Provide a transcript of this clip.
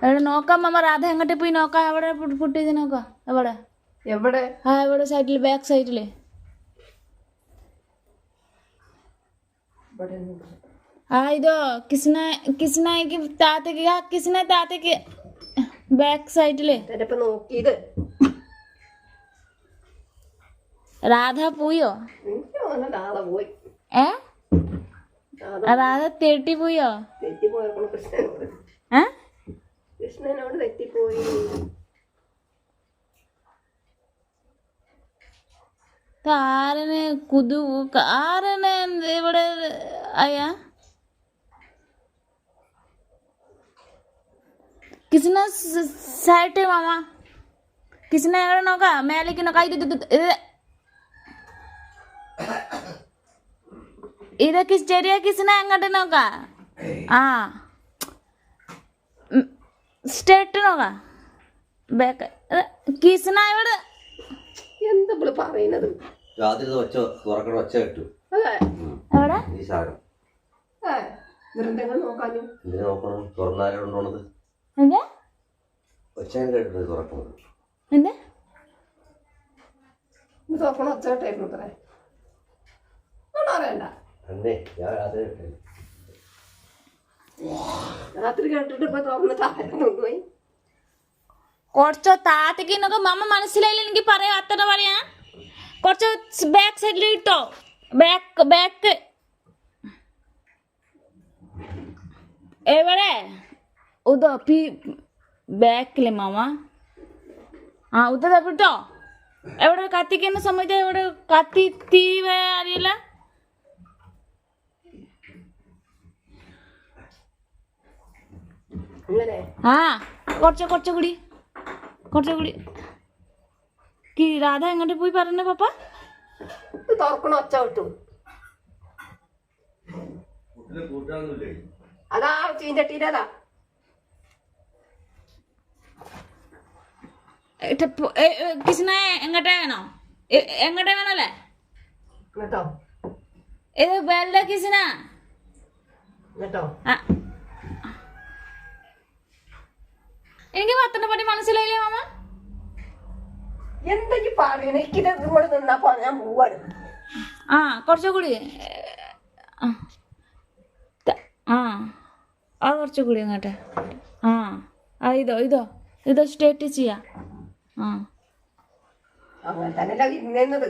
എവിടെ നോക്കാം മാമ, രാധ എങ്ങോട്ട് പോയി നോക്കാം. എവിടെ പൊട്ടിയത് നോക്കാം. എവിടെ എവിടെ? ആ ഇവിടെ സൈഡിൽ, ബാക്ക് സൈഡില്. ആ ഇതോ കിസ്നായിക്ക് താത്തക്ക്, ആ കിസ്ന താത്തക്ക് ബാക്ക് സൈഡില് നോക്കിയത്. രാധ പോയോ? പോയി. രാധ തെറ്റിപ്പോയോ? തെറ്റിപ്പോയപ്പോൾ കൃഷ്ണനോട് തെറ്റിപ്പോയി. ആരനെ കുതു ആരനെ ഇവിടെ ആയാ? കിസ്ന സൈഡ് മാമ, കിസ്ന എവിടെ നോക്കാ? മേലേക്ക് നോക്കാ. ഇതൊക്കെ ചെറിയ കിസ്ന എങ്ങോട്ട് നോക്കാ? ആ സ്ട്രേറ്റ് നോക്കാ. ബാക്ക് കിസ്ന ഇവിടെ. എന്താ പറയുന്നത്? എവിടെ എന്താ എന്താ തുറക്കണ ഒച്ചട്ടായിരുന്നു അത്രേ. അറിയണ്ട, രാത്രി കേട്ടിട്ട് ഇപ്പൊ തുറന്ന് താഴെ പോയി. കുറച്ചോ താത്തക്ക് എന്നൊക്കെ മമ്മ മനസ്സിലായില്ല. എനിക്ക് പറയാം, അത്ര പറയാ. കുറച്ച് ബാക്ക് സൈഡിൽ ഇട്ടോ. ബാക്ക് എവിടെ? ഉദോ പി ബാക്കിലെ മാമ. ആ ഉദ തപ്പിട്ടോ. എവിടെ കത്തിക്കുന്ന സമയത്ത് എവിടെ കത്തി തീ അറിയില്ല. ആ കുറച്ചുകൂടി. രാധ എങ്ങോട്ട് പോയി പറഞ്ഞ പപ്പ? തുറക്കണ ഒച്ച വിട്ടു. അതാ ചീഞ്ചട്ടിയിലതാ. കിസ്ന എങ്ങോട്ടാ വേണോ? എങ്ങോട്ടാ വേണല്ലേ? കേട്ടോ ഇത് വെള്ള കിസ്ന കേട്ടോ. എനിക്ക് പത്തിന്റെ പറ്റി മനസ്സിലായില്ലേ മാമ? എന്തൊക്കെ പറയണ? എനിക്കിത് കൂടെ നിന്നപ്പോ ഞാൻ പോവാണ്. ആ കുറച്ചുകൂടി. ആ കുറച്ചുകൂടി അങ്ങോട്ടെ. ആ ഇതോ സ്ട്രേറ്റ് ചെയ്യാ. അങ്ങനെ തന്നെ ഇന്നത്.